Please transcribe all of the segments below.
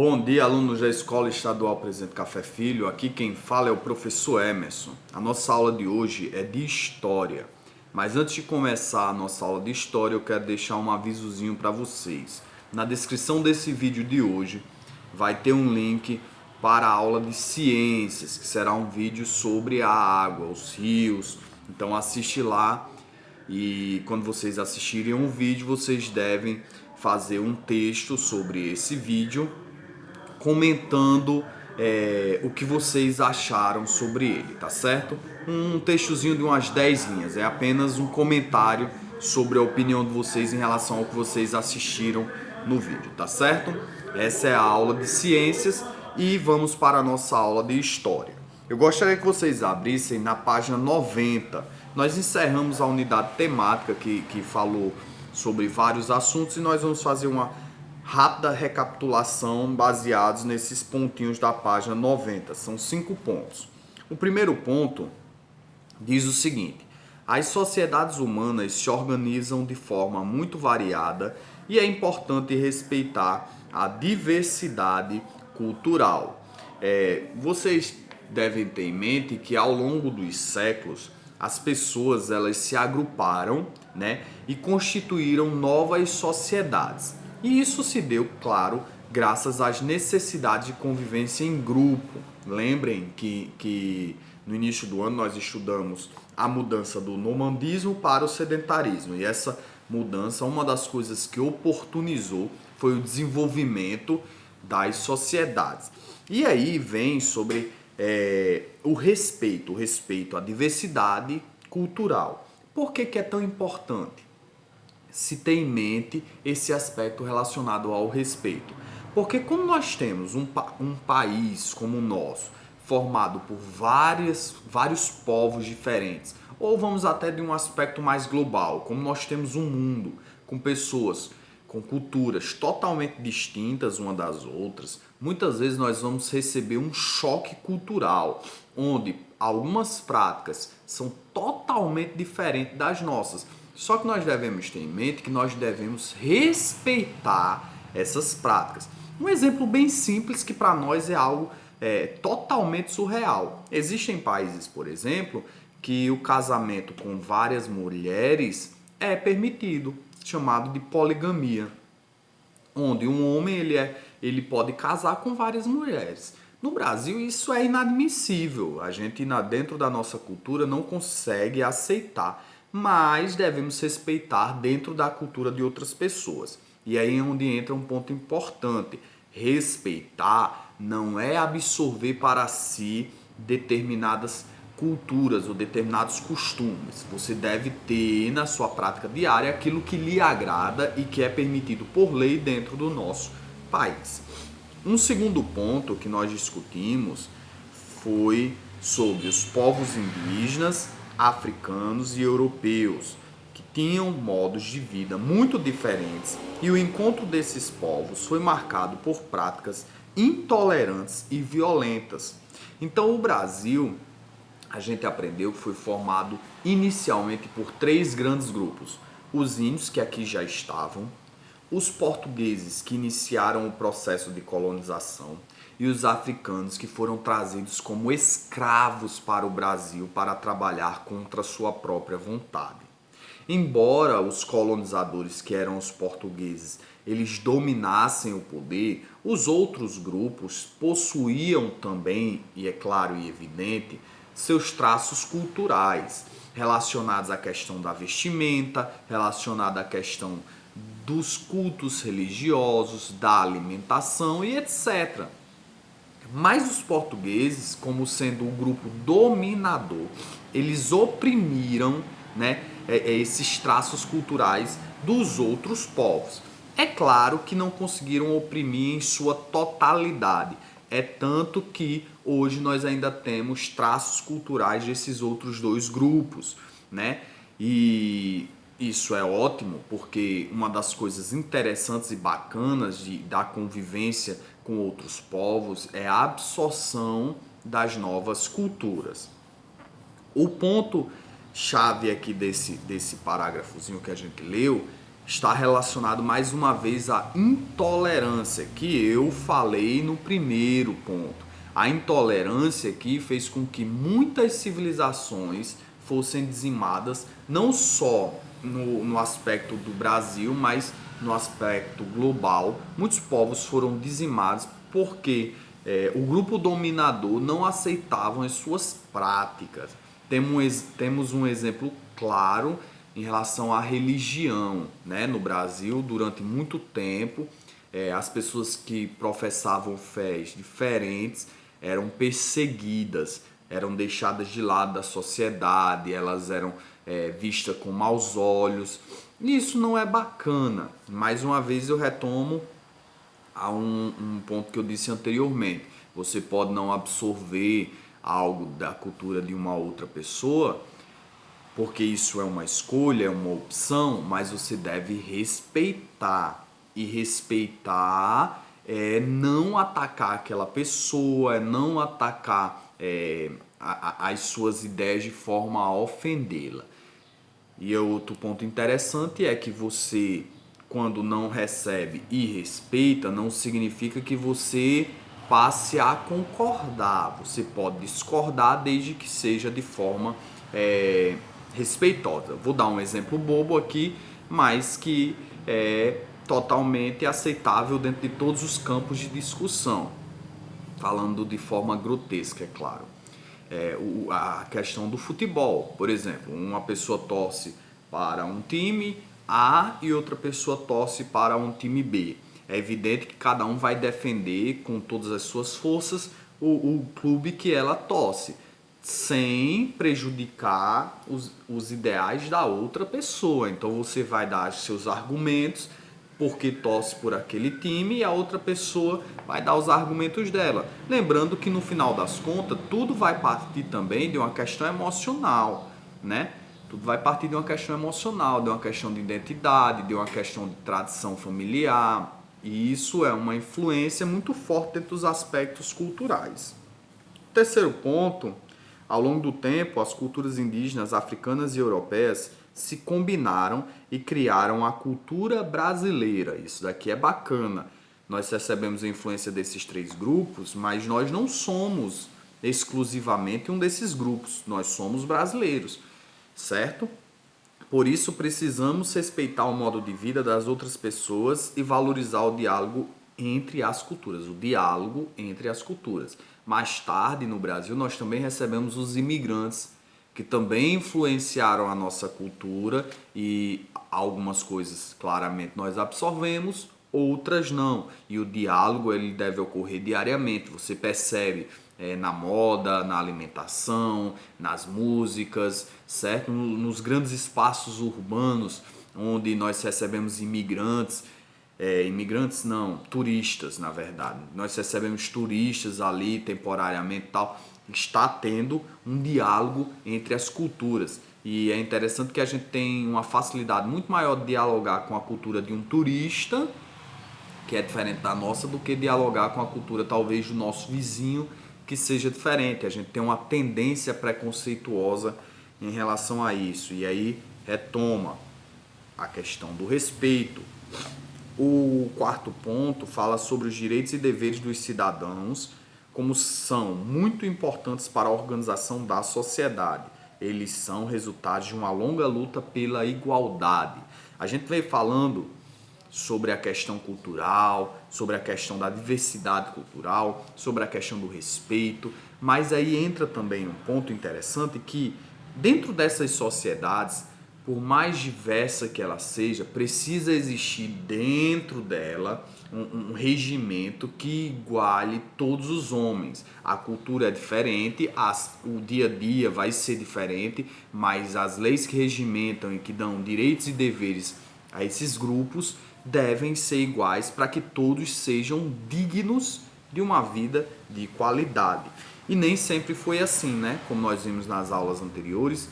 Bom dia, alunos da Escola Estadual Presidente Café Filho. Aqui quem fala é o professor Emerson. A nossa aula de hoje é de História. Mas antes de começar a nossa aula de História, eu quero deixar um avisozinho para vocês. Na descrição desse vídeo de hoje vai ter um link para a aula de Ciências, que será um vídeo sobre a água, os rios. Então assiste lá e quando vocês assistirem um vídeo, vocês devem fazer um texto sobre esse vídeo comentando o que vocês acharam sobre ele, tá certo? Um textozinho de umas 10 linhas, é apenas um comentário sobre a opinião de vocês em relação ao que vocês assistiram no vídeo, tá certo? Essa é a aula de ciências e vamos para a nossa aula de história. Eu gostaria que vocês abrissem na página 90. Nós encerramos a unidade temática que falou sobre vários assuntos e nós vamos fazer uma rápida recapitulação baseados nesses pontinhos da página 90. São 5 pontos. O primeiro ponto diz o seguinte: as sociedades humanas se organizam de forma muito variada e é importante respeitar a diversidade cultural. Vocês devem ter em mente que ao longo dos séculos as pessoas elas se agruparam, né, e constituíram novas sociedades. E isso se deu, claro, graças às necessidades de convivência em grupo. Lembrem que no início do ano nós estudamos a mudança do nomadismo para o sedentarismo. E essa mudança, uma das coisas que oportunizou foi o desenvolvimento das sociedades. E aí vem sobre o respeito à diversidade cultural. Por que é tão importante se ter em mente esse aspecto relacionado ao respeito? Porque como nós temos um país como o nosso, formado por vários povos diferentes, ou vamos até de um aspecto mais global, como nós temos um mundo com pessoas com culturas totalmente distintas uma das outras, muitas vezes nós vamos receber um choque cultural, onde algumas práticas são totalmente diferentes das nossas. Só que nós devemos ter em mente que nós devemos respeitar essas práticas. Um exemplo bem simples que para nós é algo totalmente surreal. Existem países, por exemplo, que o casamento com várias mulheres é permitido, chamado de poligamia, onde um homem ele pode casar com várias mulheres. No Brasil isso é inadmissível, a gente dentro da nossa cultura não consegue aceitar, mas devemos respeitar dentro da cultura de outras pessoas. E aí é onde entra um ponto importante: respeitar não é absorver para si determinadas culturas ou determinados costumes. Você deve ter na sua prática diária aquilo que lhe agrada e que é permitido por lei dentro do nosso país. Um segundo ponto que nós discutimos foi sobre os povos indígenas, africanos e europeus, que tinham modos de vida muito diferentes, e o encontro desses povos foi marcado por práticas intolerantes e violentas. Então o Brasil, a gente aprendeu que foi formado inicialmente por 3 grandes grupos: os índios, que aqui já estavam, os portugueses, que iniciaram o processo de colonização, e os africanos, que foram trazidos como escravos para o Brasil para trabalhar contra sua própria vontade. Embora os colonizadores, que eram os portugueses, eles dominassem o poder, os outros grupos possuíam também, e é claro e evidente, seus traços culturais, relacionados à questão da vestimenta, relacionada à questão dos cultos religiosos, da alimentação e etc. Mas os portugueses, como sendo o grupo dominador, eles oprimiram, né, esses traços culturais dos outros povos. É claro que não conseguiram oprimir em sua totalidade. É tanto que hoje nós ainda temos traços culturais desses outros 2 grupos, né? E isso é ótimo, porque uma das coisas interessantes e bacanas da convivência com outros povos é a absorção das novas culturas. O ponto chave aqui desse parágrafozinho que a gente leu está relacionado mais uma vez à intolerância, que eu falei no primeiro ponto. A intolerância que fez com que muitas civilizações fossem dizimadas, não só no aspecto do Brasil, mas no aspecto global. Muitos povos foram dizimados porque o grupo dominador não aceitava as suas práticas. Temos um exemplo claro em relação à religião, né? No Brasil, durante muito tempo, as pessoas que professavam fés diferentes eram perseguidas, eram deixadas de lado da sociedade, elas eram vistas com maus olhos. E isso não é bacana. Mais uma vez eu retomo a um ponto que eu disse anteriormente. Você pode não absorver algo da cultura de uma outra pessoa, porque isso é uma escolha, é uma opção, mas você deve respeitar. E respeitar é não atacar aquela pessoa, é não atacar as suas ideias de forma a ofendê-la. E outro ponto interessante é que você, quando não recebe e respeita, não significa que você passe a concordar. Você pode discordar desde que seja de forma respeitosa. Vou dar um exemplo bobo aqui, mas que é totalmente aceitável dentro de todos os campos de discussão. Falando de forma grotesca, é claro. A questão do futebol, por exemplo, uma pessoa torce para um time A e outra pessoa torce para um time B. É evidente que cada um vai defender com todas as suas forças o clube que ela torce, sem prejudicar os ideais da outra pessoa. Então você vai dar seus argumentos porque torce por aquele time, e a outra pessoa vai dar os argumentos dela. Lembrando que no final das contas, tudo vai partir também de uma questão emocional, né? Tudo vai partir de uma questão emocional, de uma questão de identidade, de uma questão de tradição familiar. E isso é uma influência muito forte dentro dos aspectos culturais. Terceiro ponto, ao longo do tempo, as culturas indígenas, africanas e europeias se combinaram e criaram a cultura brasileira. Isso daqui é bacana. Nós recebemos a influência desses três grupos, mas nós não somos exclusivamente um desses grupos. Nós somos brasileiros, certo? Por isso precisamos respeitar o modo de vida das outras pessoas e valorizar o diálogo entre as culturas, o diálogo entre as culturas. Mais tarde, no Brasil, nós também recebemos os imigrantes que também influenciaram a nossa cultura, e algumas coisas claramente nós absorvemos, outras não. E o diálogo ele deve ocorrer diariamente. Você percebe na moda, na alimentação, nas músicas, certo? Nos grandes espaços urbanos onde nós recebemos imigrantes, imigrantes não, turistas na verdade. Nós recebemos turistas ali temporariamente e tal. Está tendo um diálogo entre as culturas. E é interessante que a gente tem uma facilidade muito maior de dialogar com a cultura de um turista, que é diferente da nossa, do que dialogar com a cultura talvez do nosso vizinho, que seja diferente. A gente tem uma tendência preconceituosa em relação a isso. E aí retoma a questão do respeito. O quarto ponto fala sobre os direitos e deveres dos cidadãos, como são muito importantes para a organização da sociedade. Eles são resultados de uma longa luta pela igualdade. A gente vem falando sobre a questão cultural, sobre a questão da diversidade cultural, sobre a questão do respeito, mas aí entra também um ponto interessante que dentro dessas sociedades, por mais diversa que ela seja, precisa existir dentro dela um regimento que iguale todos os homens. A cultura é diferente, o dia a dia vai ser diferente, mas as leis que regimentam e que dão direitos e deveres a esses grupos devem ser iguais para que todos sejam dignos de uma vida de qualidade. E nem sempre foi assim, né? Como nós vimos nas aulas anteriores,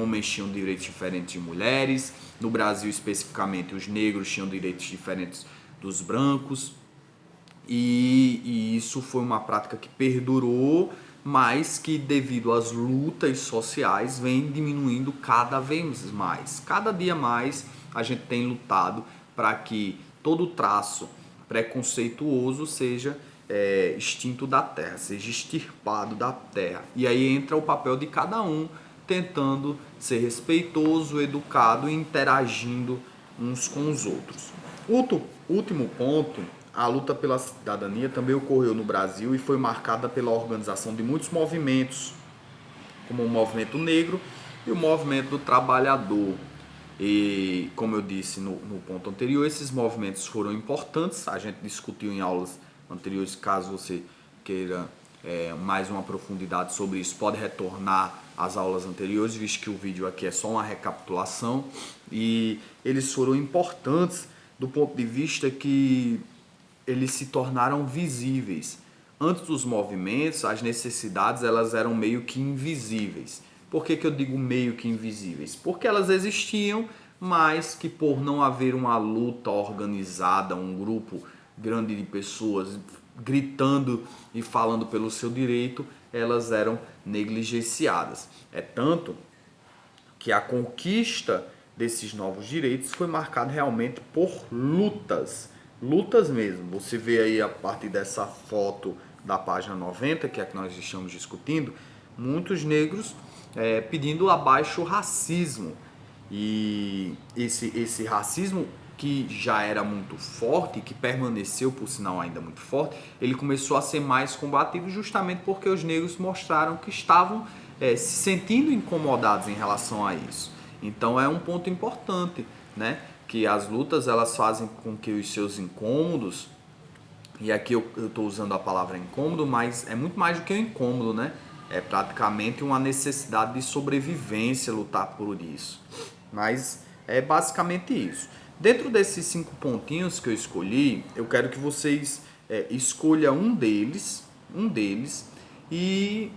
homens tinham direitos diferentes de mulheres. No Brasil, especificamente, os negros tinham direitos diferentes dos brancos. E isso foi uma prática que perdurou, mas que, devido às lutas sociais, vem diminuindo cada vez mais. Cada dia mais a gente tem lutado para que todo traço preconceituoso seja extinto da terra, seja extirpado da terra. E aí entra o papel de cada um tentando ser respeitoso, educado e interagindo uns com os outros. Último ponto, a luta pela cidadania também ocorreu no Brasil e foi marcada pela organização de muitos movimentos, como o movimento negro e o movimento do trabalhador. E como eu disse no ponto anterior, esses movimentos foram importantes, a gente discutiu em aulas anteriores, caso você queira mais uma profundidade sobre isso, pode retornar às aulas anteriores, visto que o vídeo aqui é só uma recapitulação, e eles foram importantes do ponto de vista que eles se tornaram visíveis. Antes dos movimentos, as necessidades elas eram meio que invisíveis. Por que eu digo meio que invisíveis? Porque elas existiam, mas que por não haver uma luta organizada, um grupo grande de pessoas gritando e falando pelo seu direito, elas eram negligenciadas. É tanto que a conquista desses novos direitos foi marcada realmente por lutas mesmo. Você vê aí a partir dessa foto da página 90, que é a que nós estamos discutindo, muitos negros pedindo abaixo o racismo. E esse racismo que já era muito forte, que permaneceu por sinal ainda muito forte, ele começou a ser mais combatido justamente porque os negros mostraram que estavam se sentindo incomodados em relação a isso. Então é um ponto importante, né? Que as lutas elas fazem com que os seus incômodos, e aqui eu estou usando a palavra incômodo, mas é muito mais do que um incômodo, né? É praticamente uma necessidade de sobrevivência lutar por isso. Mas é basicamente isso. Dentro desses 5 pontinhos que eu escolhi, eu quero que vocês escolham um deles e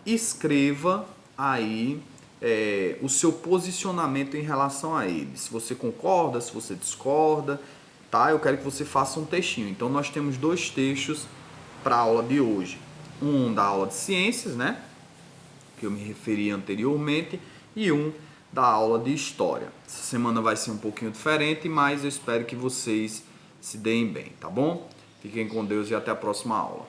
escreva aí o seu posicionamento em relação a ele. Se você concorda, se você discorda, tá? Eu quero que você faça um textinho. Então nós temos 2 textos para a aula de hoje. Um da aula de ciências, né? Que eu me referi anteriormente, e um da aula de história. Essa semana vai ser um pouquinho diferente, mas eu espero que vocês se deem bem, tá bom? Fiquem com Deus e até a próxima aula.